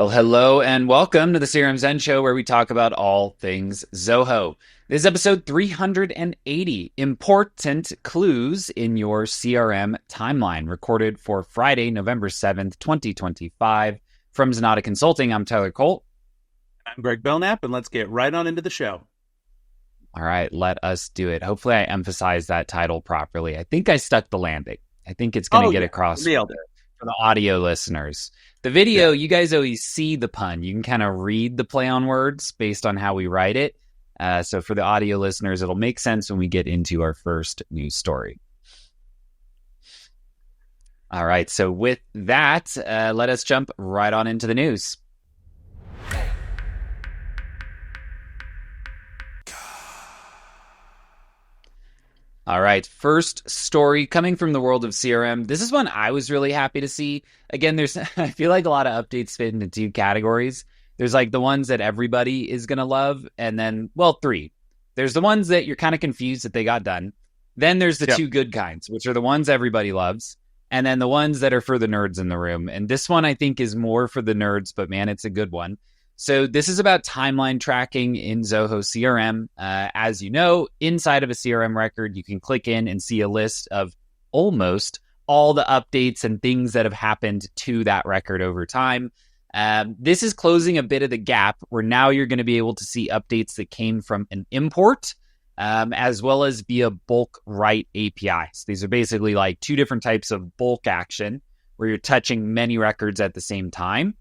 Well, hello and welcome to the CRM Zen Show, where we talk about all things Zoho. This is episode 380, Important Clues in Your CRM Timeline, recorded for Friday, November 7th, 2025. From Zenatta Consulting, I'm Tyler Colt. I'm Greg Belnap, and let's get right on into the show. All right, let us do it. Hopefully I emphasized that title properly. I think I stuck the landing. I think it's going to get across for the audio listeners. The video, you guys always see the pun. You can kind of read the play on words based on how we write it. So for the audio listeners, it'll make sense when we get into our first news story. All right, so with that, let us jump right on into the news. All right, first story coming from the world of CRM. This is one I was really happy to see. Again, I feel like a lot of updates fit into two categories. There's like the ones that everybody is going to love, and then, three. There's the ones that you're kind of confused that they got done. Then there's the two good kinds, which are the ones everybody loves, and then the ones that are for the nerds in the room. And this one I think is more for the nerds, but man, it's a good one. So this is about timeline tracking in Zoho CRM. As you know, inside of a CRM record, you can click in and see a list of almost all the updates and things that have happened to that record over time. This is closing a bit of the gap where now you're going to be able to see updates that came from an import, as well as via bulk write APIs. These are basically like two different types of bulk action where you're touching many records at the same time.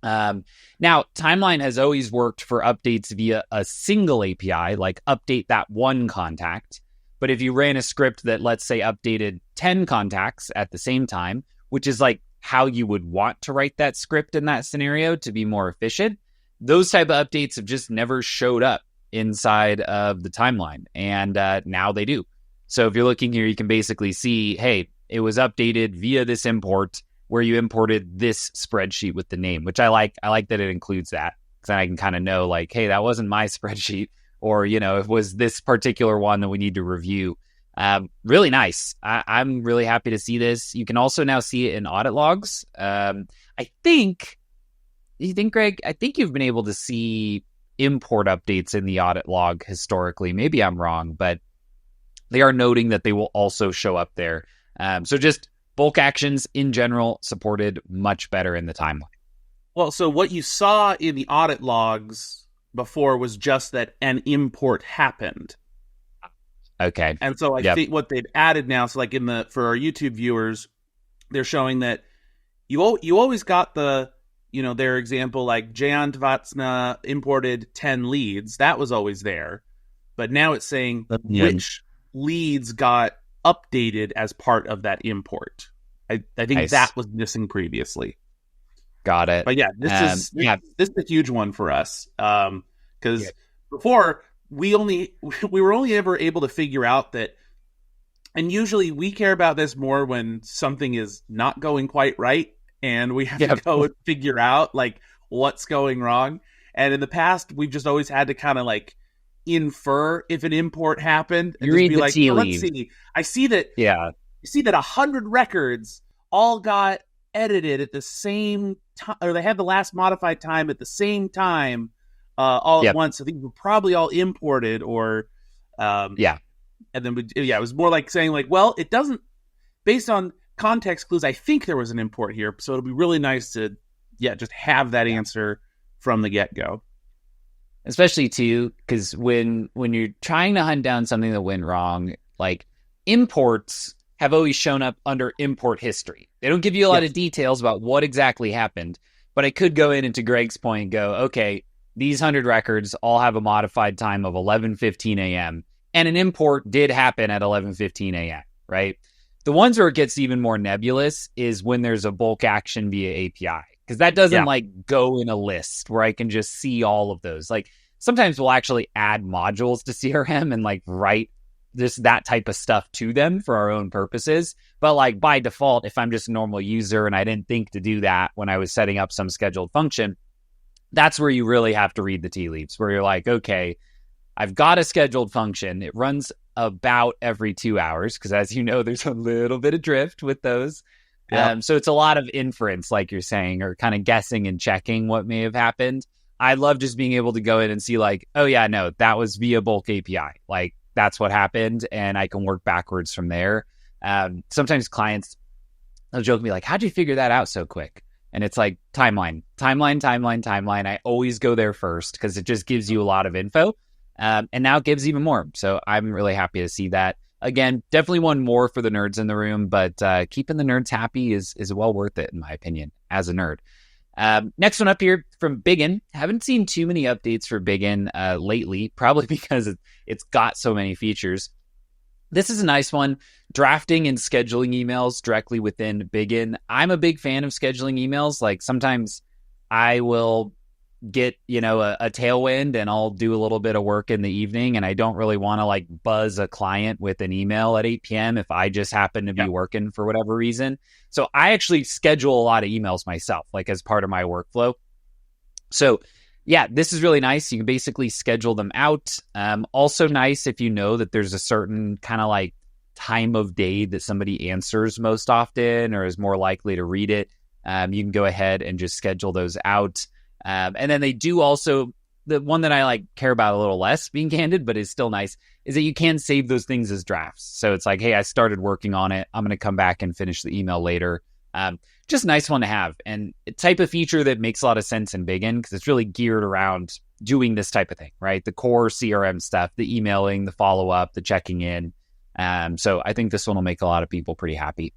Now, Timeline has always worked for updates via a single API, like update that one contact. But if you ran a script that, let's say, updated 10 contacts at the same time, which is like how you would want to write that script in that scenario to be more efficient, those type of updates have just never showed up inside of the Timeline. And now they do. So if you're looking here, you can basically see, hey, it was updated via this import where you imported this spreadsheet with the name, which I like. I like that it includes that, because then I can kind of know, like, hey, that wasn't my spreadsheet, or, it was this particular one that we need to review. Really nice. I'm really happy to see this. You can also now see it in audit logs. You think, Greg, I think you've been able to see import updates in the audit log historically. Maybe I'm wrong, but they are noting that they will also show up there. So just bulk actions in general supported much better in the timeline. Well, so what you saw in the audit logs before was just that an import happened. Okay. And so I think what they've added now, so like for our YouTube viewers, they're showing that you always got their example, like Jan Tvatsna imported 10 leads. That was always there. But now it's saying which leads got updated as part of that import. I think that was missing previously. Got it. But this is a huge one for us, because before we were only ever able to figure out that, and usually we care about this more when something is not going quite right and we have to go and figure out like what's going wrong. And in the past, we've just always had to kind of like infer if an import happened and you just read be the like, tea well, leaves. let's see. I see that 100 records all got edited at the same time, or they had the last modified time at the same time, all at once. So these were probably all imported, or and then it was more like saying like, well, it doesn't, based on context clues, I think there was an import here, so it'll be really nice to just have that answer from the get-go. Especially too, because when you're trying to hunt down something that went wrong, like imports have always shown up under import history. They don't give you a lot of details about what exactly happened, but I could go in and, to Greg's point, go, okay, these 100 records all have a modified time of 11:15 a.m. and an import did happen at 11:15 a.m., right? The ones where it gets even more nebulous is when there's a bulk action via API, because that doesn't like go in a list where I can just see all of those. Like sometimes we'll actually add modules to CRM and like write just that type of stuff to them for our own purposes. But like by default, if I'm just a normal user and I didn't think to do that when I was setting up some scheduled function, that's where you really have to read the tea leaves, where you're like, okay, I've got a scheduled function. It runs about every 2 hours, because as you know, there's a little bit of drift with those. Yep. So it's a lot of inference, like you're saying, or kind of guessing and checking what may have happened. I love just being able to go in and see like, oh yeah, no, that was via bulk API. Like that's what happened. And I can work backwards from there. Sometimes clients, they'll joke me like, how'd you figure that out so quick? And it's like timeline. I always go there first because it just gives you a lot of info. And now it gives even more. So I'm really happy to see that. Again, definitely one more for the nerds in the room, but keeping the nerds happy is well worth it, in my opinion, as a nerd. Next one up here from Bigin. Haven't seen too many updates for Bigin lately, probably because it's got so many features. This is a nice one. Drafting and scheduling emails directly within Bigin. I'm a big fan of scheduling emails. Like sometimes I will get, a tailwind and I'll do a little bit of work in the evening, and I don't really want to like buzz a client with an email at 8 p.m. if I just happen to be working for whatever reason. So I actually schedule a lot of emails myself, like as part of my workflow. So yeah, this is really nice. You can basically schedule them out. Also nice if you know that there's a certain kind of like time of day that somebody answers most often or is more likely to read it. You can go ahead and just schedule those out. And then they do also, the one that I like care about a little less, being candid, but is still nice, is that you can save those things as drafts. So it's like, hey, I started working on it. I'm going to come back and finish the email later. Just a nice one to have, and a type of feature that makes a lot of sense in Bigin because it's really geared around doing this type of thing, right? The core CRM stuff, the emailing, the follow-up, the checking in. So I think this one will make a lot of people pretty happy.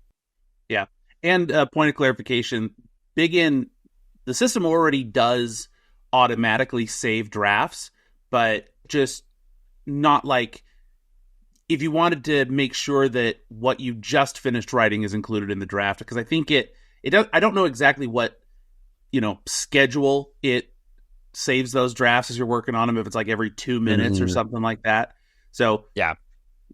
Yeah. And point of clarification, Bigin, the system already does automatically save drafts, but just not like if you wanted to make sure that what you just finished writing is included in the draft, because I think it does. I don't know exactly what, schedule it saves those drafts as you're working on them, if it's like every 2 minutes or something like that. So yeah,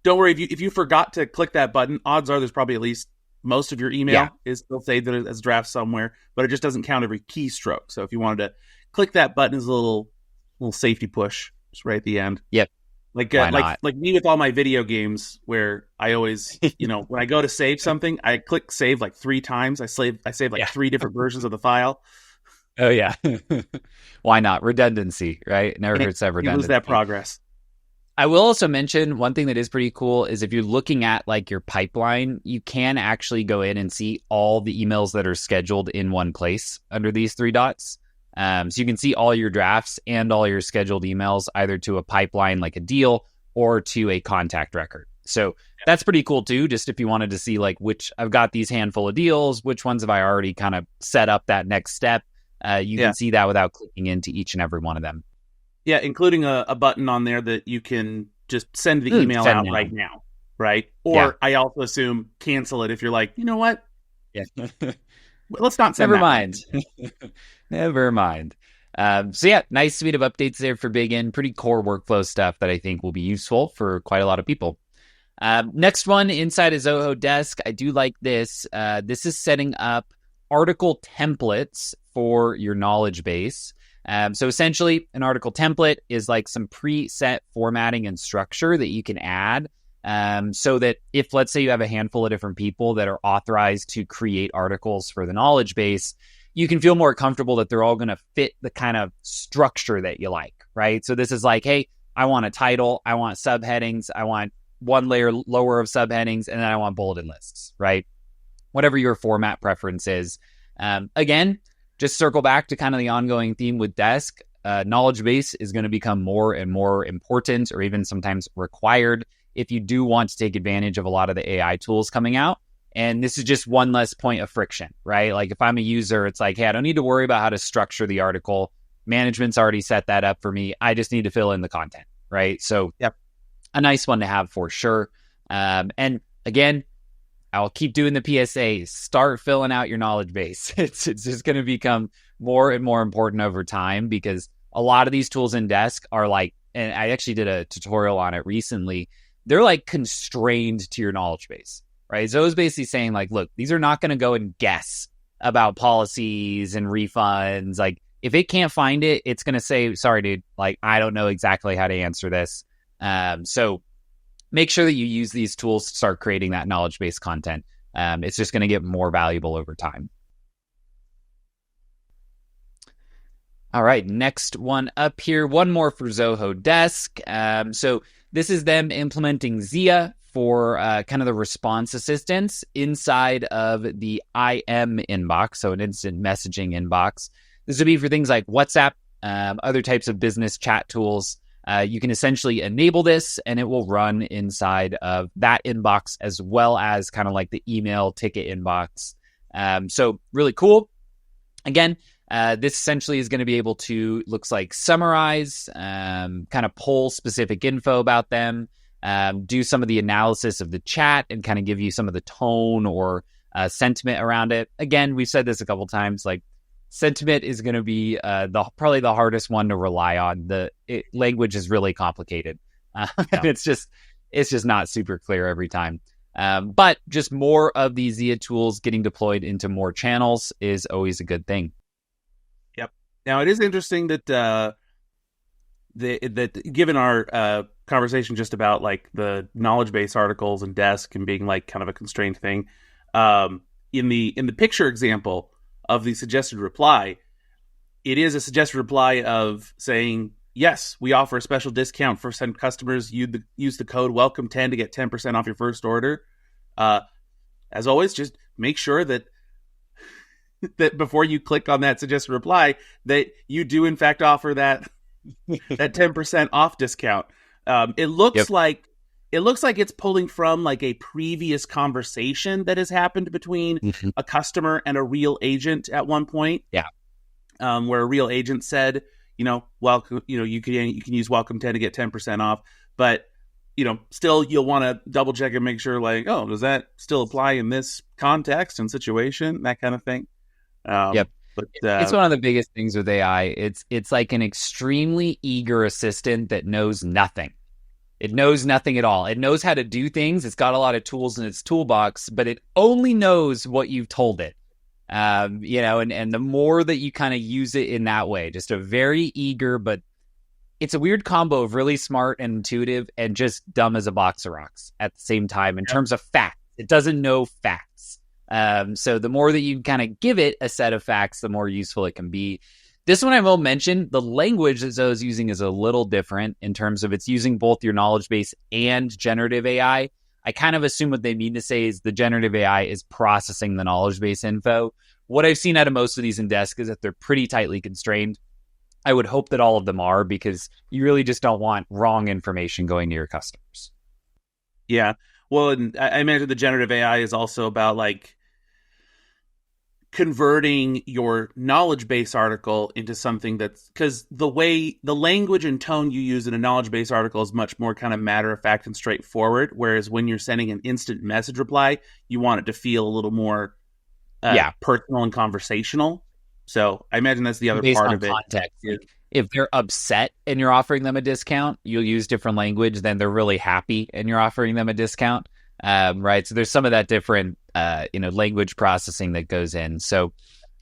don't worry if you forgot to click that button. Odds are there's probably at least most of your email is still saved as a draft somewhere, but it just doesn't count every keystroke. So if you wanted to click that button as a little safety push, just right at the end. Yep. Like me with all my video games, where I always, when I go to save something, I click save like 3 times. I save like 3 different versions of the file. Oh yeah. Why not? Redundancy, right? Never hurts to have redundancy. You lose that progress. I will also mention one thing that is pretty cool is if you're looking at like your pipeline, you can actually go in and see all the emails that are scheduled in one place under these 3 dots. So you can see all your drafts and all your scheduled emails either to a pipeline like a deal or to a contact record. So that's pretty cool too, just if you wanted to see like which I've got these handful of deals, which ones have I already kind of set up that next step. You can see that without clicking into each and every one of them. Yeah, including a button on there that you can just send the email out right now, right? Or I also assume cancel it if you're like, you know what? Yeah. Let's not send Never mind. Never mind. So yeah, nice suite of updates there for Bigin. Pretty core workflow stuff that I think will be useful for quite a lot of people. Next one inside of Zoho Desk. I do like this. This is setting up article templates for your knowledge base. So essentially, an article template is like some preset formatting and structure that you can add so that if, let's say, you have a handful of different people that are authorized to create articles for the knowledge base, you can feel more comfortable that they're all going to fit the kind of structure that you like, right? So this is like, hey, I want a title, I want subheadings, I want one layer lower of subheadings, and then I want bulleted lists, right? Whatever your format preference is. Again, just circle back to kind of the ongoing theme with Desk. Knowledge base is going to become more and more important, or even sometimes required, if you do want to take advantage of a lot of the AI tools coming out. And this is just one less point of friction, right? Like if I'm a user, it's like, hey, I don't need to worry about how to structure the article. Management's already set that up for me. I just need to fill in the content, right? So a nice one to have for sure. And again, I'll keep doing the PSA. Start filling out your knowledge base. It's just going to become more and more important over time because a lot of these tools in Desk are like, and I actually did a tutorial on it recently, they're like constrained to your knowledge base, right? So it was basically saying like, look, these are not going to go and guess about policies and refunds. Like if it can't find it, it's going to say, sorry, dude, like, I don't know exactly how to answer this. So make sure that you use these tools to start creating that knowledge base content. It's just going to get more valuable over time. All right, next one up here. One more for Zoho Desk. So this is them implementing Zia for kind of the response assistance inside of the IM inbox, so an instant messaging inbox. This would be for things like WhatsApp, other types of business chat tools. You can essentially enable this and it will run inside of that inbox as well as kind of like the email ticket inbox. So really cool. Again, this essentially is going to be able to, looks like, summarize, kind of pull specific info about them, do some of the analysis of the chat and kind of give you some of the tone or sentiment around it. Again, we've said this a couple times, like sentiment is going to be probably the hardest one to rely on. Language is really complicated. It's just not super clear every time. But just more of these Zia tools getting deployed into more channels is always a good thing. Yep. Now it is interesting that that given our conversation just about like the knowledge base articles and desk and being like kind of a constrained thing, in the picture example of the suggested reply, it is a suggested reply of saying, yes, we offer a special discount for some customers. Use the code WELCOME10 to get 10% off your first order. As always, just make sure that before you click on that suggested reply, that you do in fact offer that 10% off discount. It looks like it's pulling from like a previous conversation that has happened between a customer and a real agent at one point. Yeah. Where a real agent said, welcome, you can use WELCOME10 to get 10% off, but still you'll want to double check and make sure like, oh, does that still apply in this context and situation, that kind of thing. Yep. But it's one of the biggest things with AI. It's like an extremely eager assistant that knows nothing. It knows nothing at all. It knows how to do things. It's got a lot of tools in its toolbox, but it only knows what you've told it. And the more that you kind of use it in that way, just a very eager, but it's a weird combo of really smart and intuitive and just dumb as a box of rocks at the same time in terms of facts. It doesn't know facts. So the more that you kind of give it a set of facts, the more useful it can be. This one I will mention, the language that Zoho is using is a little different in terms of it's using both your knowledge base and generative AI. I kind of assume what they mean to say is the generative AI is processing the knowledge base info. What I've seen out of most of these in Desk is that they're pretty tightly constrained. I would hope that all of them are, because you really just don't want wrong information going to your customers. Yeah. Well, and I imagine the generative AI is also about like converting your knowledge base article into something that's, because the language and tone you use in a knowledge base article is much more kind of matter of fact and straightforward. Whereas when you're sending an instant message reply, you want it to feel a little more personal and conversational. So I imagine that's the other based part on of it. Context. Like, if they're upset and you're offering them a discount, you'll use different language than they're really happy and you're offering them a discount. Right. So there's some of that different, language processing that goes in. So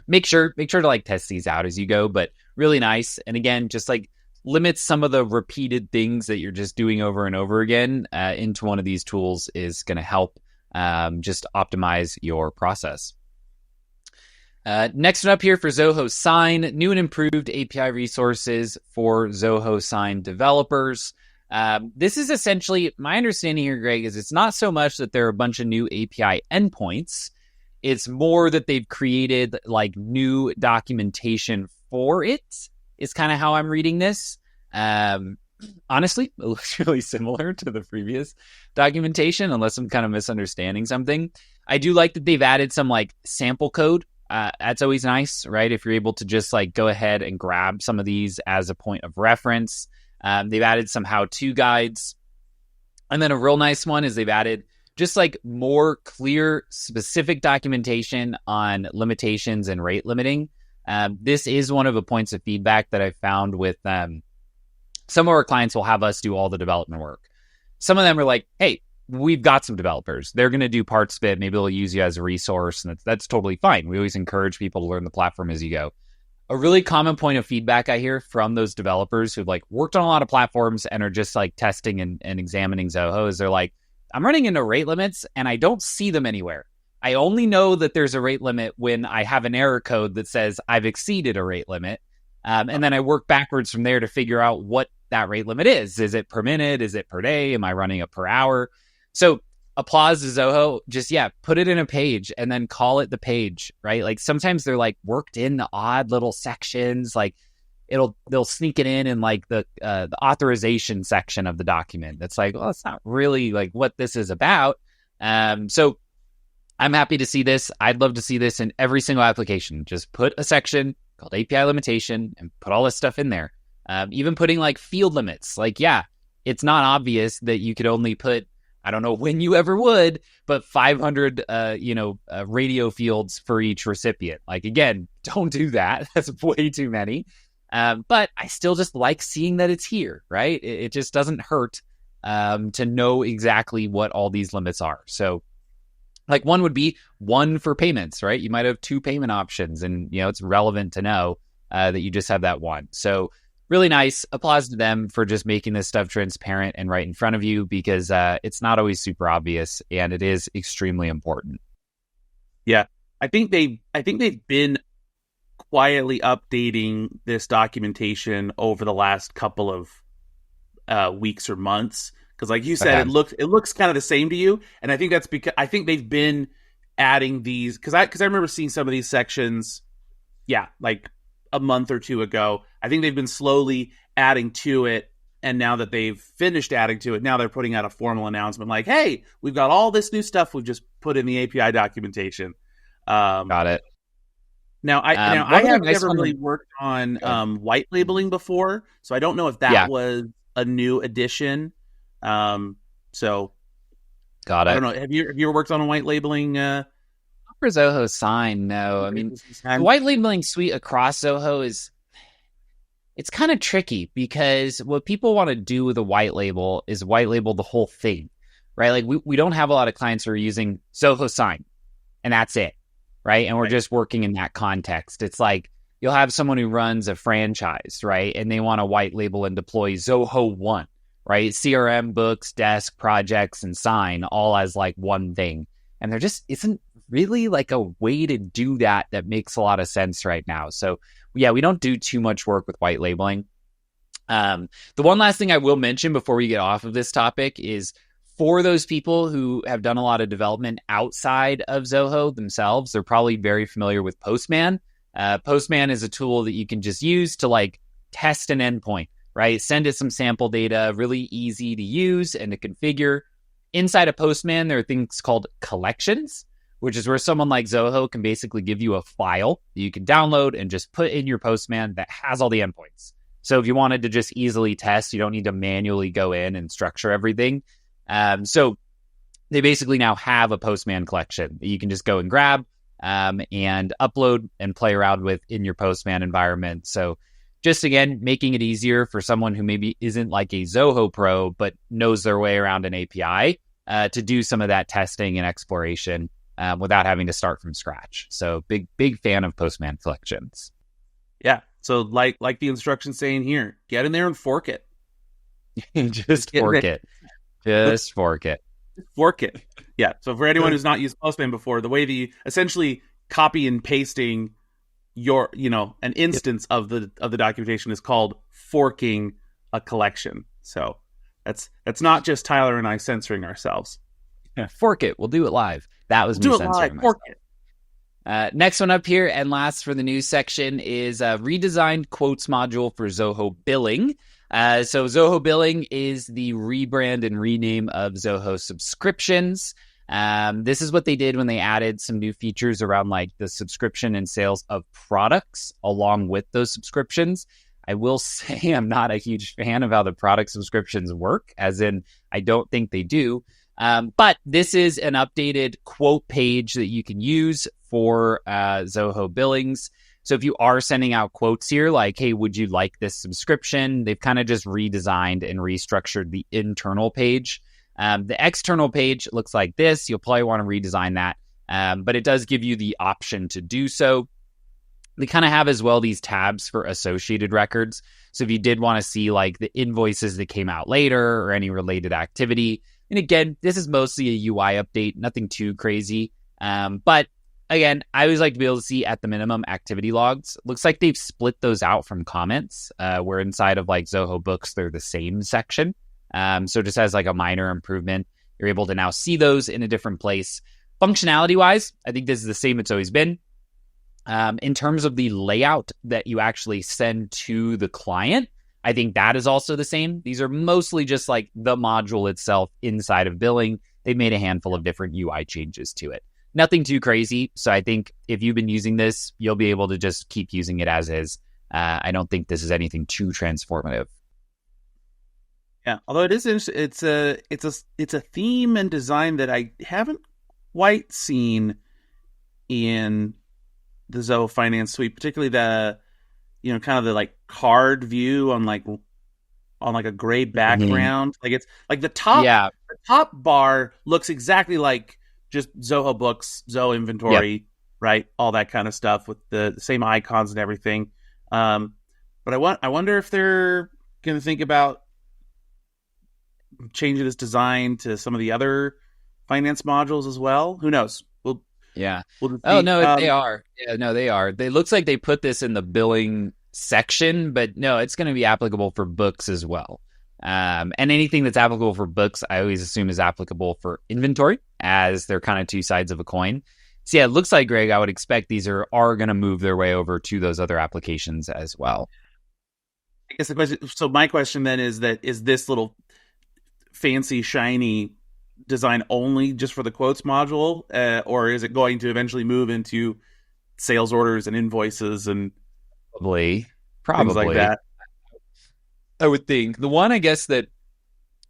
make sure to like test these out as you go, but really nice. And again, just like limit some of the repeated things that you're just doing over and over again into one of these tools is going to help just optimize your process. Next one up here for Zoho Sign, new and improved API resources for Zoho Sign developers. This is essentially, my understanding here, Greg, is it's not so much that there are a bunch of new API endpoints. It's more that they've created like new documentation for it, is kind of how I'm reading this. Honestly, it looks really similar to the previous documentation, unless I'm kind of misunderstanding something. I do like that they've added some like sample code. That's always nice, right? If you're able to just like go ahead and grab some of these as a point of reference. They've added some how-to guides. And then a real nice one is they've added just like more clear, specific documentation on limitations and rate limiting. This is one of the points of feedback that I found with some of our clients will have us do all the development work. Some of them are like, hey, we've got some developers. They're going to do parts of it. Maybe they'll use you as a resource, and that's totally fine. We always encourage people to learn the platform as you go. A really common point of feedback I hear from those developers who've like worked on a lot of platforms and are just like testing and examining Zoho is they're like, I'm running into rate limits and I don't see them anywhere. I only know that there's a rate limit when I have an error code that says I've exceeded a rate limit. And then I work backwards from there to figure out what that rate limit is. Is it per minute? Is it per day? Am I running it per hour? So applause to Zoho. Just, put it in a page and then call it the page, right? Like sometimes they're like worked in the odd little sections, like they'll sneak it in like the authorization section of the document. That's like, well, it's not really like what this is about. So I'm happy to see this. I'd love to see this in every single application. Just put a section called API limitation and put all this stuff in there. Even putting like field limits. Like, it's not obvious that you could only put, I don't know when you ever would, but 500, radio fields for each recipient. Like, again, don't do that. That's way too many. But I still just like seeing that it's here, right? It just doesn't hurt to know exactly what all these limits are. So like one would be one for payments, right? You might have two payment options and, it's relevant to know that you just have that one. So really nice. Applause to them for just making this stuff transparent and right in front of you because it's not always super obvious and it is extremely important. Yeah. I think they've been quietly updating this documentation over the last couple of weeks or months. Because like you said, it looks kind of the same to you. And I think that's because I think they've been adding these because I remember seeing some of these sections, like a month or two ago. I think they've been slowly adding to it. And now that they've finished adding to it, now they're putting out a formal announcement like, hey, we've got all this new stuff we've just put in the API documentation. Got it. Now, I have never really worked on white labeling before, so I don't know if that was a new addition. So got it. I don't know. Have you ever worked on a white labeling? For Zoho Sign, no. I mean, the white labeling suite across Zoho it's kind of tricky because what people want to do with a white label is white label the whole thing, right? Like we don't have a lot of clients who are using Zoho Sign, and that's it, right? And we're just working in that context. It's like you'll have someone who runs a franchise, right? And they want to white label and deploy Zoho One, right? CRM, books, desk, projects, and sign all as like one thing. And there just isn't really like a way to do that makes a lot of sense right now. So we don't do too much work with white labeling. The one last thing I will mention before we get off of this topic is for those people who have done a lot of development outside of Zoho themselves, they're probably very familiar with Postman. Postman is a tool that you can just use to like test an endpoint, right? Send it some sample data, really easy to use and to configure. Inside of Postman, there are things called collections, which is where someone like Zoho can basically give you a file that you can download and just put in your Postman that has all the endpoints. So if you wanted to just easily test, you don't need to manually go in and structure everything. So they basically now have a Postman collection that you can just go and grab and upload and play around with in your Postman environment. So just, again, making it easier for someone who maybe isn't like a Zoho pro, but knows their way around an API to do some of that testing and exploration without having to start from scratch. So big fan of Postman collections. Yeah. So like the instructions saying here, get in there and fork it. Just fork it. Just fork it. Fork it. Yeah. So for anyone who's not used Postman before, the way that you essentially copy and pasting your, an instance of the documentation is called forking a collection. So that's not just Tyler and I censoring ourselves. Yeah, fork it. We'll do it live. That was me censoring myself. Fork it. Next one up here and last for the news section is a redesigned quotes module for Zoho Billing. So Zoho Billing is the rebrand and rename of Zoho subscriptions. This is what they did when they added some new features around like the subscription and sales of products along with those subscriptions. I will say I'm not a huge fan of how the product subscriptions work, as in I don't think they do. But this is an updated quote page that you can use for Zoho Billings. So if you are sending out quotes here, like, hey, would you like this subscription? They've kind of just redesigned and restructured the internal page. The external page looks like this. You'll probably want to redesign that, but it does give you the option to do so. They kind of have as well these tabs for associated records. So if you did want to see like the invoices that came out later or any related activity, and again, this is mostly a UI update, nothing too crazy. But again, I always like to be able to see at the minimum activity logs. Looks like they've split those out from comments, where inside of like Zoho Books, they're the same section. So just as like a minor improvement, you're able to now see those in a different place. Functionality wise, I think this is the same it's always been. In terms of the layout that you actually send to the client, I think that is also the same. These are mostly just like the module itself inside of billing. They've made a handful of different UI changes to it. Nothing too crazy. So I think if you've been using this, you'll be able to just keep using it as is. I don't think this is anything too transformative. Yeah, although it is it's a theme and design that I haven't quite seen in the Zoho Finance Suite, particularly the kind of the like card view on like a gray background. Like it's like the top bar looks exactly like just Zoho Books, Zoho Inventory, right? All that kind of stuff with the same icons and everything. But I wonder if they're going to think about changing this design to some of the other finance modules as well. Who knows? We'll oh no, they are. Yeah, no, they are. It looks like they put this in the billing section, but no, it's going to be applicable for books as well. And anything that's applicable for books, I always assume is applicable for inventory, as they're kind of two sides of a coin. So yeah, it looks like, Greg, I would expect these are going to move their way over to those other applications as well. I guess the question. So my question then is this little fancy shiny design only just for the quotes module, or is it going to eventually move into sales orders and invoices and probably things like that? I would think the one, I guess, that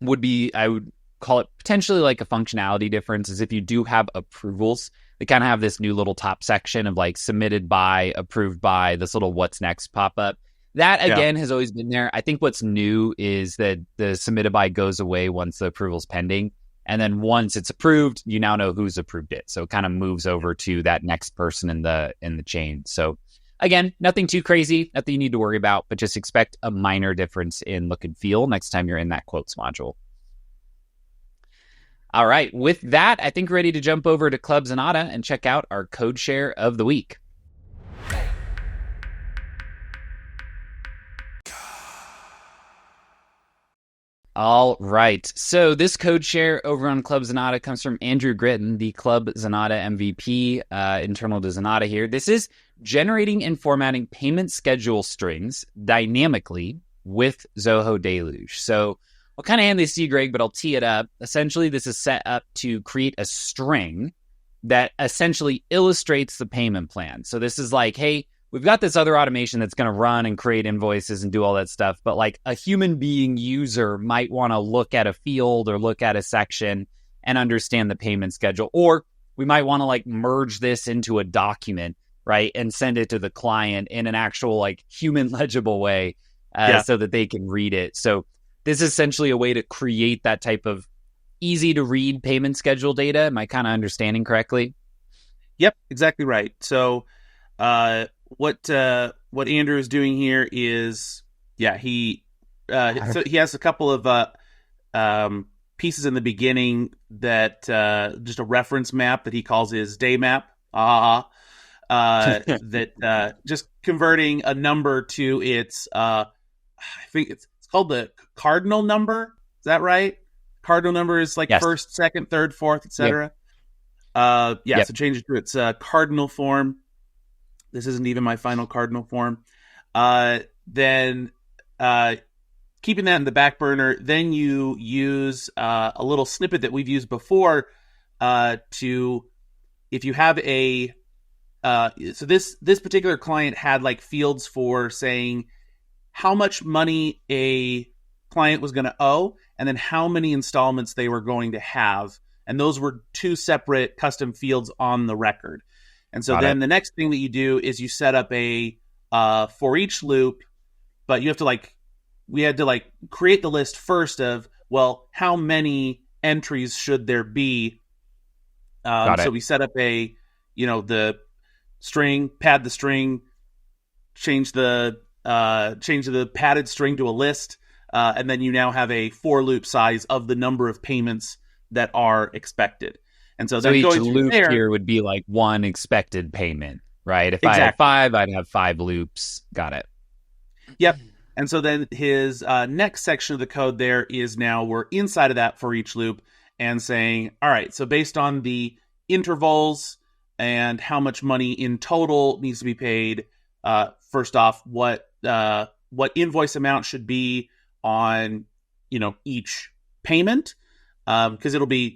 would be, I would call it potentially like a functionality difference, is if you do have approvals, they kind of have this new little top section of like submitted by, approved by, this little what's next pop up. That, again, has always been there. I think what's new is that the submitted by goes away once the approval's pending. And then once it's approved, you now know who's approved it. So it kind of moves over to that next person in the chain. So again, nothing too crazy, nothing you need to worry about, but just expect a minor difference in look and feel next time you're in that quotes module. All right. With that, I think we're ready to jump over to Club Zenatta and check out our code share of the week. All right. So this code share over on Club Zenatta comes from Andrew Gritton, the Club Zenatta MVP, internal to Zenatta here. This is generating and formatting payment schedule strings dynamically with Zoho Deluge. So I'll kind of hand this to you, Greg, but I'll tee it up. Essentially, this is set up to create a string that essentially illustrates the payment plan. So this is like, hey, we've got this other automation that's going to run and create invoices and do all that stuff. But like a human being user might want to look at a field or look at a section and understand the payment schedule. Or we might want to like merge this into a document, right? And send it to the client in an actual like human legible way so that they can read it. So this is essentially a way to create that type of easy to read payment schedule data. Am I kind of understanding correctly? Yep, exactly right. So, what Andrew is doing here is, he has a couple of pieces in the beginning that just a reference map that he calls his day map. That just converting a number to its I think it's called the cardinal number. Is that right? Cardinal number is like first, second, third, fourth, etc. So change it to its cardinal form. This isn't even my final cardinal form. Then keeping that in the back burner, then you use a little snippet that we've used before to, if you have a, so this particular client had like fields for saying how much money a client was going to owe and then how many installments they were going to have. And those were two separate custom fields on the record. And so the next thing that you do is you set up a for each loop, but you have to we had to create the list first of, well, how many entries should there be? So we set up the string, pad the string, change the padded string to a list, and then you now have a for loop size of the number of payments that are expected. And so So then each going through loop there, here would be like one expected payment, right? If I had exactly. 5, I'd have 5 loops. Got it. Yep. And so then his next section of the code there is now we're inside of that for each loop and saying, all right, so based on the intervals and how much money in total needs to be paid, first off, what invoice amount should be on, each payment, because it'll be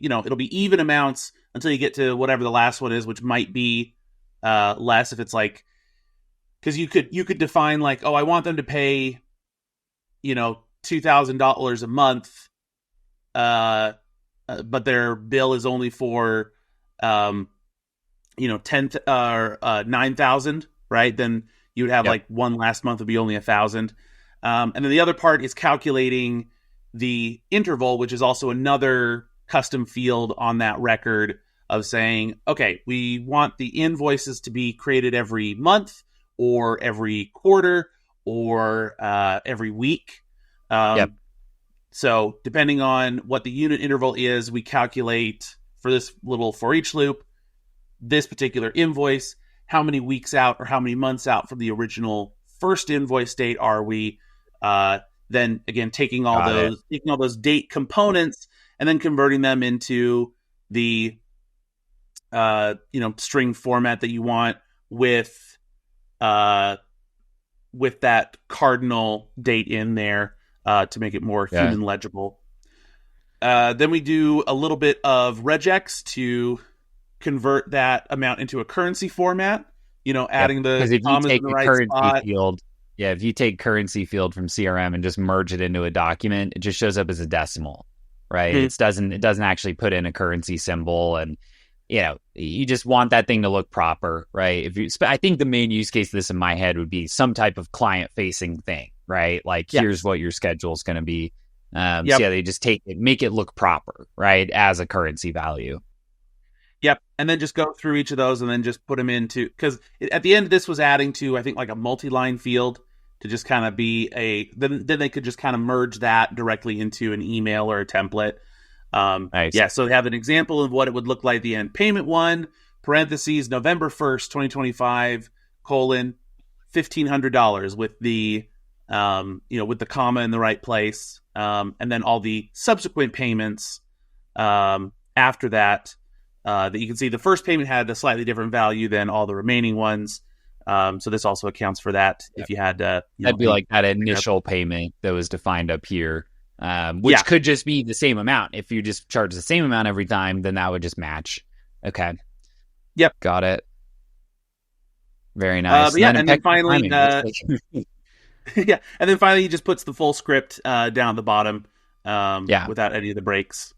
even amounts until you get to whatever the last one is, which might be less if it's like, because you could define like, oh, I want them to pay, $2,000 a month, but their bill is only for 9,000, right? Then you would have like one last month would be only 1,000. And then the other part is calculating the interval, which is also another custom field on that record of saying, okay, we want the invoices to be created every month or every quarter or every week. So depending on what the unit interval is, we calculate for this little for each loop, this particular invoice, how many weeks out or how many months out from the original first invoice date are we? Then again, taking all those date components and then converting them into the string format that you want with that cardinal date in there to make it more human legible. Then we do a little bit of regex to convert that amount into a currency format, adding the commas in the right spot. Field, if you take currency field from CRM and just merge it into a document, it just shows up as a decimal, right? Mm-hmm. It doesn't actually put in a currency symbol, and you just want that thing to look proper, right? I think the main use case of this in my head would be some type of client-facing thing, right? Like, here's what your schedule is going to be. So they just take it, make it look proper, right, as a currency value. Yep, and then just go through each of those and then just put them into, because at the end this was adding to, I think, like a multi-line field to just kind of be then they could just kind of merge that directly into an email or a template. Nice. Yeah, so they have an example of what it would look like at the end. Payment 1, parentheses, November 1st, 2025, $1,500 with the, with the comma in the right place. And then all the subsequent payments after that, that you can see the first payment had a slightly different value than all the remaining ones. So this also accounts for that. If you had that'd be like that initial payment that was defined up here, which could just be the same amount. If you just charge the same amount every time, then that would just match. Okay. Yep. Got it. Very nice. And then finally, and then finally he just puts the full script down at the bottom without any of the breaks.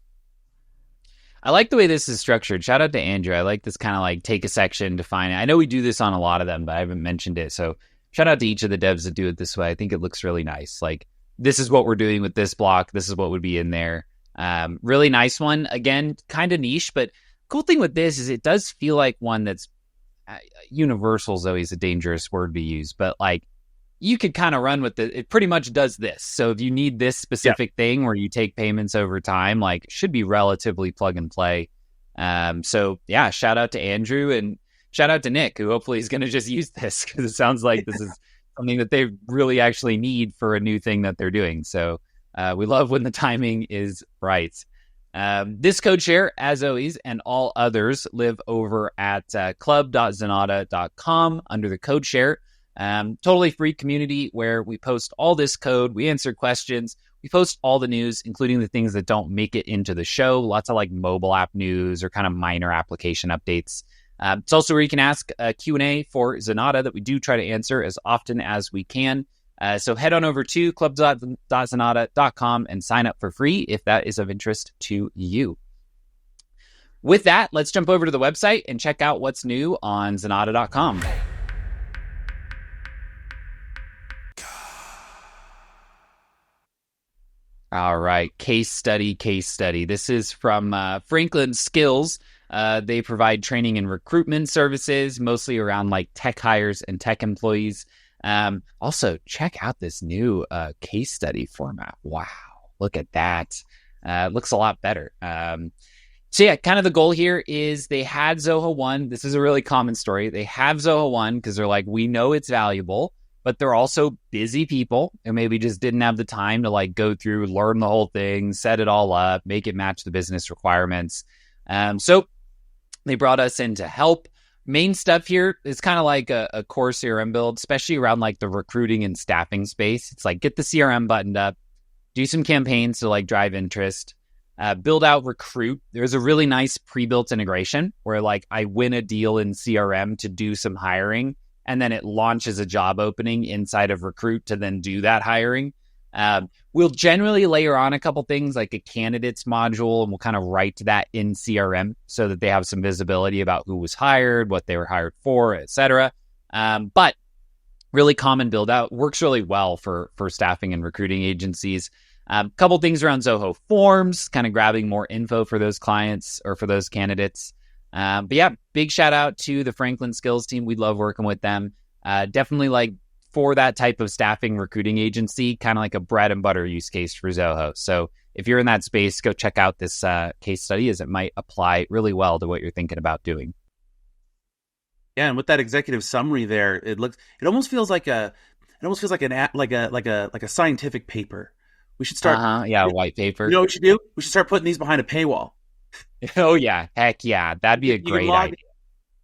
I like the way this is structured. Shout out to Andrew. I like this kind of like take a section, define it. I know we do this on a lot of them, but I haven't mentioned it. So shout out to each of the devs that do it this way. I think it looks really nice. Like, this is what we're doing with this block. This is what would be in there. Really nice one. Again, kind of niche, but cool thing with this is it does feel like one that's universal is always a dangerous word to use, but like, you could kind of run with it. It pretty much does this. So if you need this specific thing where you take payments over time, like, should be relatively plug and play. So yeah, shout out to Andrew and shout out to Nick, who hopefully is going to just use this, because it sounds like this is something that they really actually need for a new thing that they're doing. So we love when the timing is right. This code share, as always, and all others live over at club.zenatta.com under the code share. Totally free community where we post all this code, we answer questions, we post all the news, including the things that don't make it into the show. Lots of like mobile app news or kind of minor application updates. It's also where you can ask a Q&A for Zenatta that we do try to answer as often as we can. So head on over to club.zenatta.com and sign up for free if that is of interest to you. With that, let's jump over to the website and check out what's new on zenatta.com. All right, case study. This is from Franklin Skills. They provide training and recruitment services, mostly around like tech hires and tech employees. Also, check out this new case study format. Wow, look at that. It looks a lot better. So yeah, kind of the goal here is they had Zoho 1. This is a really common story. They have Zoho 1 because they're like, we know it's valuable, but they're also busy people and maybe just didn't have the time to like go through, learn the whole thing, set it all up, make it match the business requirements. So they brought us in to help. Main stuff here is kind of like a core CRM build, especially around like the recruiting and staffing space. It's like get the CRM buttoned up, do some campaigns to like drive interest, build out Recruit. There's a really nice pre-built integration where like I win a deal in CRM to do some hiring, and then it launches a job opening inside of Recruit to then do that hiring. We'll generally layer on a couple things like a candidates module, and we'll kind of write that in CRM so that they have some visibility about who was hired, what they were hired for, etc. But really common build out, works really well for staffing and recruiting agencies. Couple things around Zoho Forms, kind of grabbing more info for those clients or for those candidates. But yeah, big shout out to the Franklin Skills team. We love working with them. Definitely like for that type of staffing recruiting agency, kind of like a bread and butter use case for Zoho. So if you're in that space, go check out this case study, as it might apply really well to what you're thinking about doing. Yeah, and with that executive summary there, it almost feels like a scientific paper. We should start. White paper. You know what we should do? We should start putting these behind a paywall. Oh yeah, heck yeah, that'd be a great idea.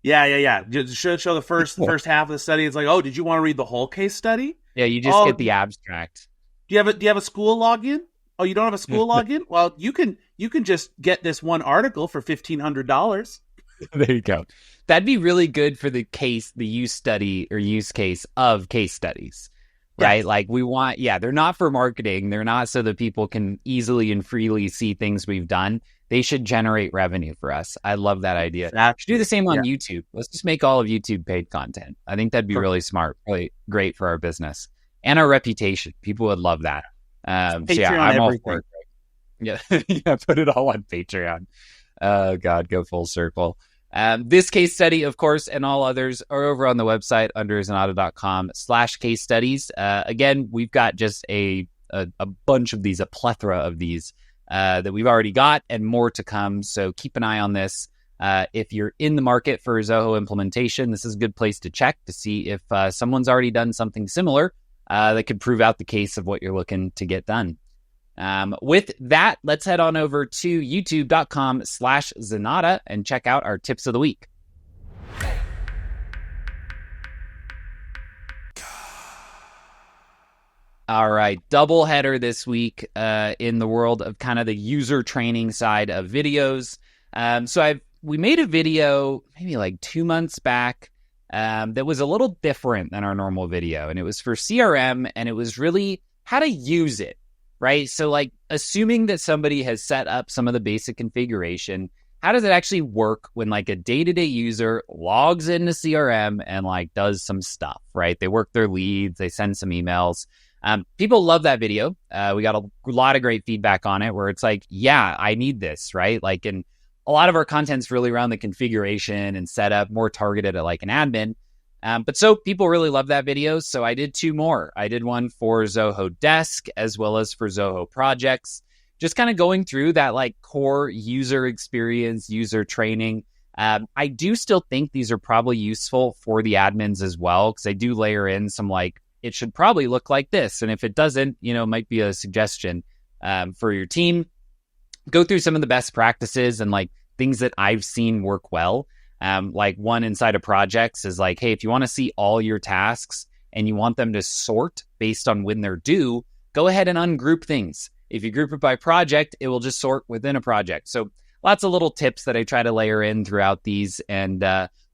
Yeah. Just show the first half of the study. It's like, oh, did you want to read the whole case study? Yeah, you just get the abstract. Do you have a school login? Oh, you don't have a school login? Well, you can just get this one article for $1,500. There you go. That'd be really good for the use case of case studies, right? Yes. Like we want, they're not for marketing. They're not so that people can easily and freely see things we've done. They should generate revenue for us. I love that idea. Exactly. Should do the same on YouTube. Let's just make all of YouTube paid content. I think that'd be really smart, really great for our business and our reputation. People would love that. Patreon, I'm everything. all for it. Yeah, put it all on Patreon. Oh God, go full circle. This case study, of course, and all others are over on the website under zenatta.com/case studies. Again, we've got just a bunch of these, a plethora of these that we've already got and more to come. So keep an eye on this. If you're in the market for Zoho implementation, this is a good place to check to see if someone's already done something similar that could prove out the case of what you're looking to get done. With that, let's head on over to youtube.com/Zenatta and check out our tips of the week. All right, double header this week in the world of kind of the user training side of videos. We made a video maybe like 2 months back that was a little different than our normal video, and it was for CRM, and it was really how to use it, right? So like assuming that somebody has set up some of the basic configuration, how does it actually work when like a day-to-day user logs into CRM and like does some stuff, right? They work their leads, they send some emails. People love that video. We got a lot of great feedback on it where it's like, yeah, I need this, right? Like, and a lot of our content's really around the configuration and setup, more targeted at like an admin. But so people really love that video. So I did 2 more. I did one for Zoho Desk as well as for Zoho Projects, just kind of going through that like core user experience, user training. I do still think these are probably useful for the admins as well, because I do layer in some like, it should probably look like this. And if it doesn't, it might be a suggestion for your team. Go through some of the best practices and like things that I've seen work well. Like one inside of projects is like, hey, if you want to see all your tasks and you want them to sort based on when they're due, go ahead and ungroup things. If you group it by project, it will just sort within a project. So lots of little tips that I try to layer in throughout these, and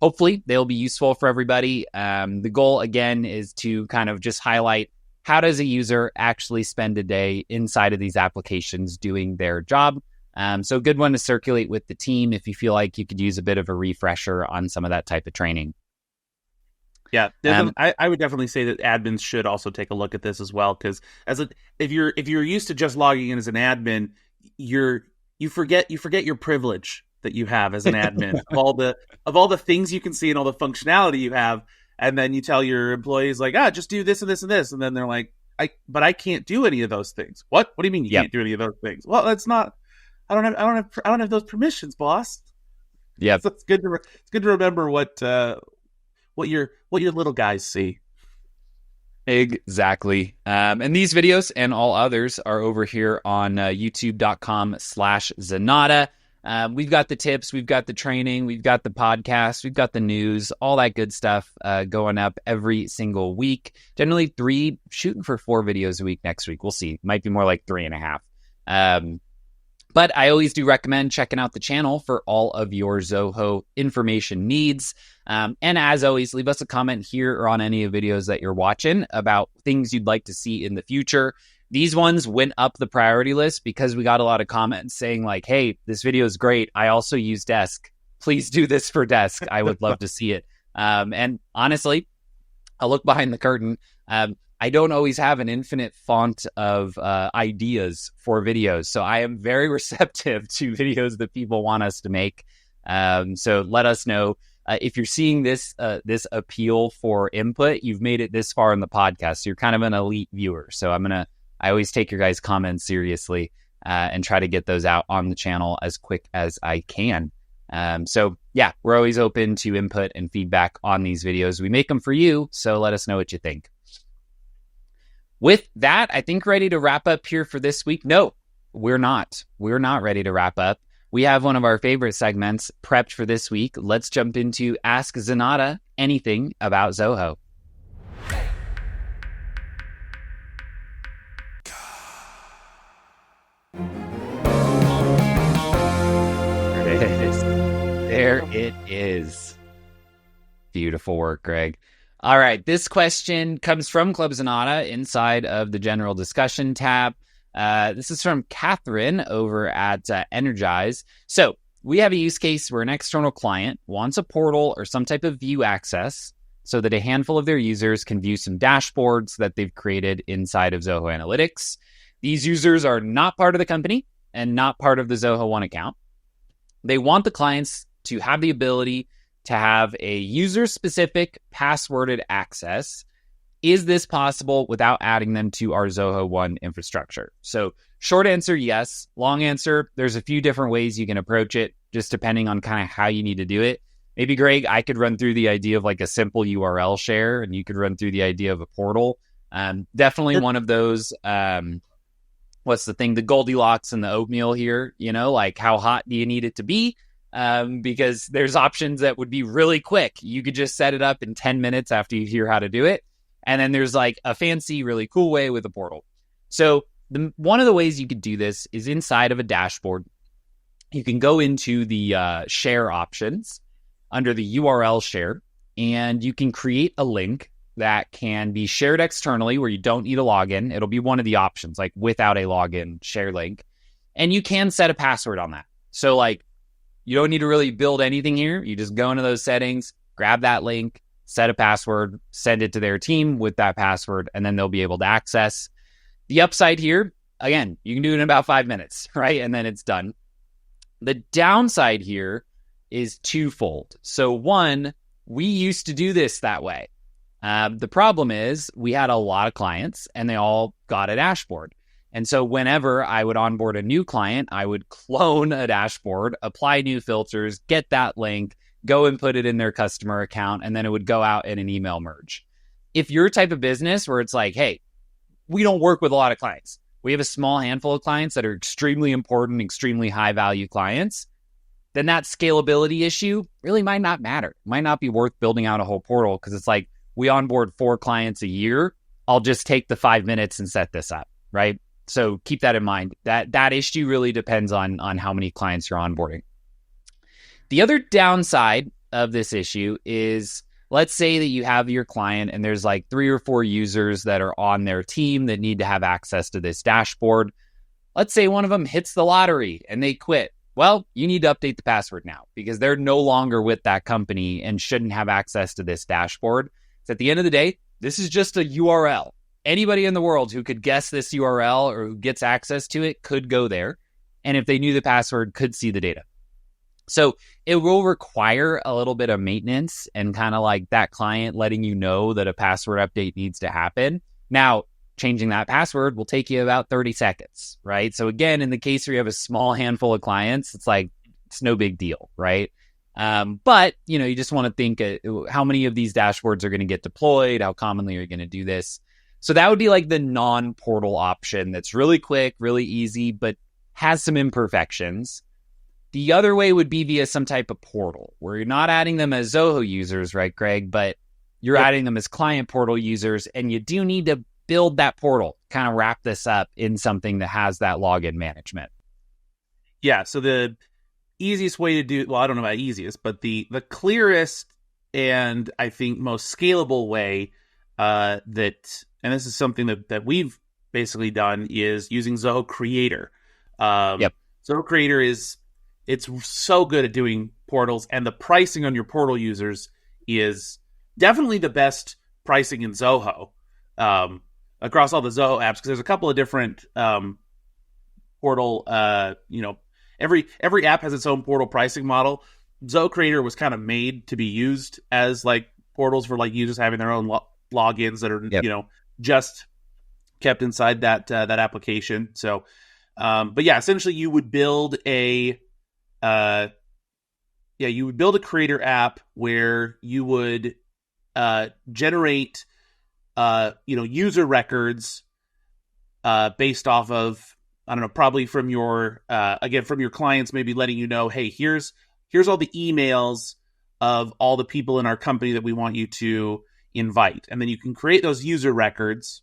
hopefully they'll be useful for everybody. The goal, again, is to kind of just highlight how does a user actually spend a day inside of these applications doing their job. So a good one to circulate with the team if you feel like you could use a bit of a refresher on some of that type of training. Yeah, I would definitely say that admins should also take a look at this as well, because if you're used to just logging in as an admin, you forget your privilege that you have as an admin of all the things you can see and all the functionality you have, and then you tell your employees like, just do this and this and this, and then they're like, but I can't do any of those things. What do you mean you can't do any of those things? Well, that's not I don't have those permissions, boss. Yep. So it's good to remember what your little guys see. Exactly. And these videos and all others are over here on youtube.com/Zenatta. We've got the tips, we've got the training, we've got the podcast, we've got the news, all that good stuff going up every single week. Generally shooting for 4 videos a week next week. We'll see. Might be more like 3.5. But I always do recommend checking out the channel for all of your Zoho information needs. And as always, leave us a comment here or on any of the videos that you're watching about things you'd like to see in the future. These ones went up the priority list because we got a lot of comments saying like, hey, this video is great. I also use Desk. Please do this for Desk. I would love to see it. And honestly, I'll look behind the curtain. I don't always have an infinite font of ideas for videos. So I am very receptive to videos that people want us to make. So let us know if you're seeing this appeal for input, you've made it this far in the podcast. So you're kind of an elite viewer. So I always take your guys' comments seriously and try to get those out on the channel as quick as I can. So yeah, we're always open to input and feedback on these videos. We make them for you. So let us know what you think. With that, I think ready to wrap up here for this week. No, we're not. We're not ready to wrap up. We have one of our favorite segments prepped for this week. Let's jump into Ask Zenatta anything about Zoho. There it is. There it is. Beautiful work, Greg. All right, this question comes from Club Zenatta inside of the general discussion tab. This is from Catherine over at Energize. So we have a use case where an external client wants a portal or some type of view access so that a handful of their users can view some dashboards that they've created inside of Zoho Analytics. These users are not part of the company and not part of the Zoho One account. They want the clients to have the ability to have a user-specific passworded access. Is this possible without adding them to our Zoho One infrastructure? So short answer, yes. Long answer, there's a few different ways you can approach it, just depending on kind of how you need to do it. Maybe, Greg, I could run through the idea of like a simple URL share, and you could run through the idea of a portal. Definitely one of those, what's the thing, the Goldilocks and the oatmeal here, like how hot do you need it to be? Because there's options that would be really quick. You could just set it up in 10 minutes after you hear how to do it. And then there's like a fancy, really cool way with a portal. So one of the ways you could do this is inside of a dashboard. You can go into the share options under the URL share, and you can create a link that can be shared externally where you don't need a login. It'll be one of the options, like without a login share link. And you can set a password on that. So like, you don't need to really build anything here. You just go into those settings, grab that link, set a password, send it to their team with that password, and then they'll be able to access. The upside here, again, you can do it in about 5 minutes, right? And then it's done. The downside here is twofold. So one, we used to do this that way. The problem is we had a lot of clients and they all got a dashboard. And so whenever I would onboard a new client, I would clone a dashboard, apply new filters, get that link, go and put it in their customer account, and then it would go out in an email merge. If you're a type of business where it's like, hey, we don't work with a lot of clients. We have a small handful of clients that are extremely important, extremely high value clients, then that scalability issue really might not matter. It might not be worth building out a whole portal because it's like, we onboard 4 clients a year. I'll just take the 5 minutes and set this up, right? So keep that in mind. That issue really depends on how many clients you're onboarding. The other downside of this issue is, let's say that you have your client and there's like 3 or 4 users that are on their team that need to have access to this dashboard. Let's say one of them hits the lottery and they quit. Well, you need to update the password now because they're no longer with that company and shouldn't have access to this dashboard. So at the end of the day, this is just a URL. Anybody in the world who could guess this URL or who gets access to it could go there. And if they knew the password, could see the data. So it will require a little bit of maintenance and kind of like that client letting you know that a password update needs to happen. Now, changing that password will take you about 30 seconds, right? So again, in the case where you have a small handful of clients, it's like, it's no big deal, right? But, you just want to think how many of these dashboards are going to get deployed, how commonly are you going to do this? So that would be like the non-portal option that's really quick, really easy, but has some imperfections. The other way would be via some type of portal where you're not adding them as Zoho users, right, Greg? But you're adding them as client portal users, and you do need to build that portal, kind of wrap this up in something that has that login management. Yeah, so the easiest way to do, well, I don't know about easiest, but the clearest and I think most scalable way and this is something that we've basically done, is using Zoho Creator. Zoho Creator it's so good at doing portals, and the pricing on your portal users is definitely the best pricing in Zoho across all the Zoho apps, because there's a couple of different portal, every app has its own portal pricing model. Zoho Creator was kind of made to be used as like portals for like users having their own logins that are just kept inside that application. So, but yeah, essentially you would build a creator app where you would generate user records based off of, I don't know, probably from your from your clients, maybe letting you know, hey, here's all the emails of all the people in our company that we want you to invite. And then you can create those user records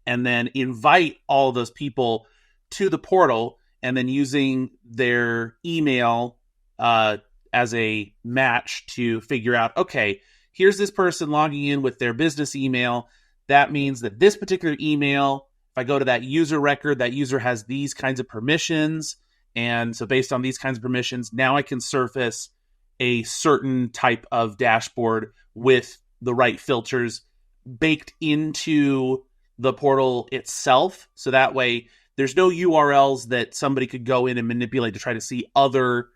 and then invite all of those people to the portal, and then using their email as a match to figure out, okay, here's this person logging in with their business email. That means that this particular email, if I go to that user record, that user has these kinds of permissions. And so based on these kinds of permissions, now I can surface a certain type of dashboard with the right filters baked into the portal itself. So that way there's no URLs that somebody could go in and manipulate to try to see other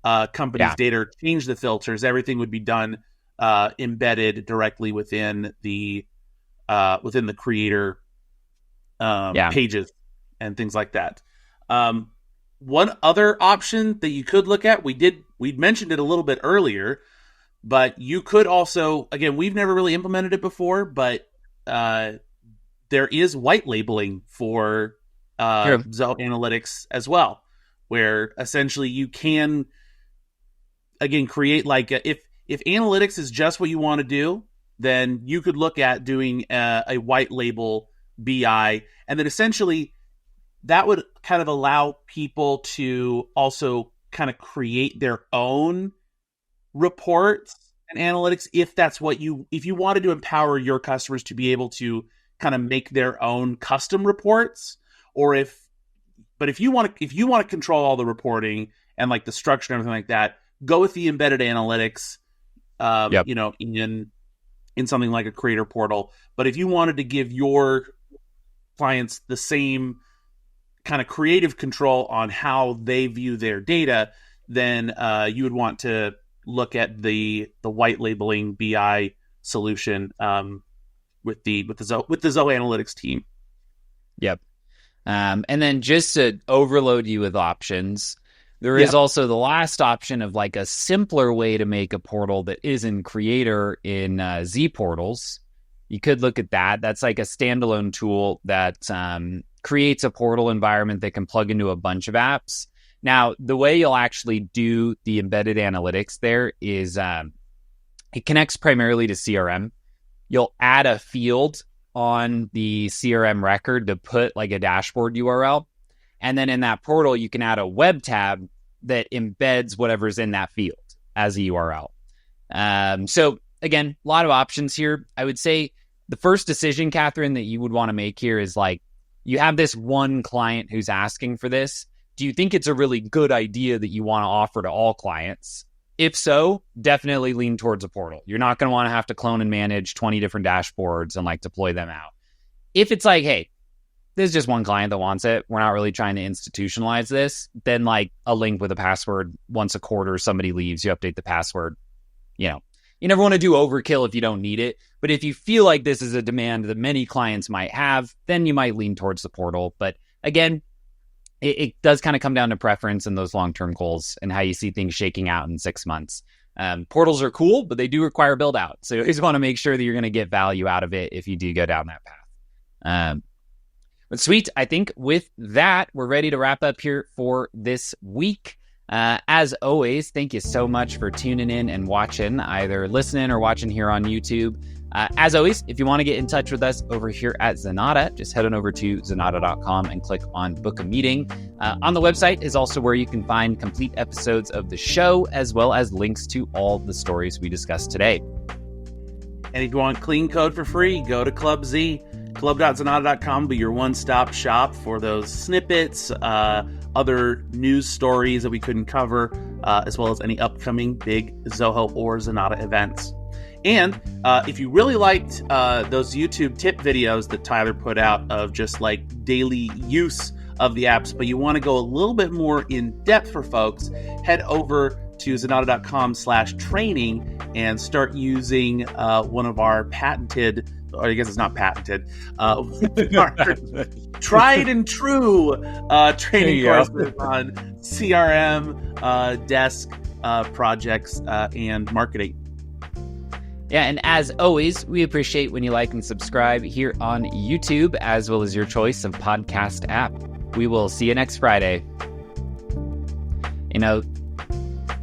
companies' data or change the filters. Everything would be done embedded directly within the creator pages and things like that. One other option that you could look at, we'd mentioned it a little bit earlier, but you could also, again, we've never really implemented it before, but there is white labeling for Zoho Analytics as well, where essentially you can, again, create like if analytics is just what you want to do, then you could look at doing a white label BI, and then essentially that would kind of allow people to also kind of create their own reports and analytics if that's what if you wanted to empower your customers to be able to kind of make their own custom reports, but if you want to control all the reporting and like the structure and everything like that, go with the embedded analytics, in something like a creator portal. But if you wanted to give your clients the same kind of creative control on how they view their data, then you would want to look at the white labeling BI solution with the Zoho Analytics team. Yep. And then just to overload you with options, there is also the last option of like a simpler way to make a portal that is in Creator in ZPortals. You could look at that. That's like a standalone tool that creates a portal environment that can plug into a bunch of apps. Now, the way you'll actually do the embedded analytics there is it connects primarily to CRM. You'll add a field on the CRM record to put like a dashboard URL. And then in that portal, you can add a web tab that embeds whatever's in that field as a URL. So again, a lot of options here. I would say the first decision, Catherine, that you would want to make here is like, you have this one client who's asking for this. Do you think it's a really good idea that you want to offer to all clients? If so, definitely lean towards a portal. You're not going to want to have to clone and manage 20 different dashboards and like deploy them out. If it's like, hey, there's just one client that wants it, we're not really trying to institutionalize this, then like a link with a password once a quarter, somebody leaves, you update the password, You never want to do overkill if you don't need it. But if you feel like this is a demand that many clients might have, then you might lean towards the portal. But again, it does kind of come down to preference and those long-term goals and how you see things shaking out in 6 months. Portals are cool, but they do require build out. So you always want to make sure that you're going to get value out of it if you do go down that path. But sweet, I think with that, we're ready to wrap up here for this week. As always, thank you so much for tuning in and watching, either listening or watching here on YouTube. As always, if you want to get in touch with us over here at Zenatta, just head on over to zenatta.com and click on book a meeting. On the website is also where you can find complete episodes of the show, as well as links to all the stories we discussed today. And if you want clean code for free, go to Club Z. Club.zenatta.com will be your one-stop shop for those snippets, other news stories that we couldn't cover, as well as any upcoming big Zoho or Zenatta events. And if you really liked those YouTube tip videos that Tyler put out of just like daily use of the apps, but you want to go a little bit more in depth for folks, head over to zenatta.com/training and start using one of our patented, or I guess it's not patented, tried and true training courses on CRM, desk, projects, and marketing. Yeah, and as always, we appreciate when you like and subscribe here on YouTube, as well as your choice of podcast app. We will see you next Friday. You know,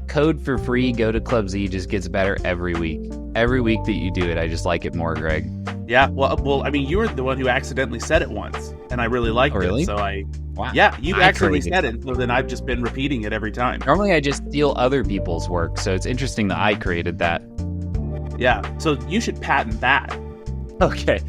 code for free, go to Club Z just gets better every week. Every week that you do it, I just like it more, Greg. Yeah, well, I mean, you were the one who accidentally said it once, and I really liked it. So wow. Yeah, you accidentally said it, so then I've just been repeating it every time. Normally, I just steal other people's work, so it's interesting that I created that. Yeah, so you should patent that. Okay.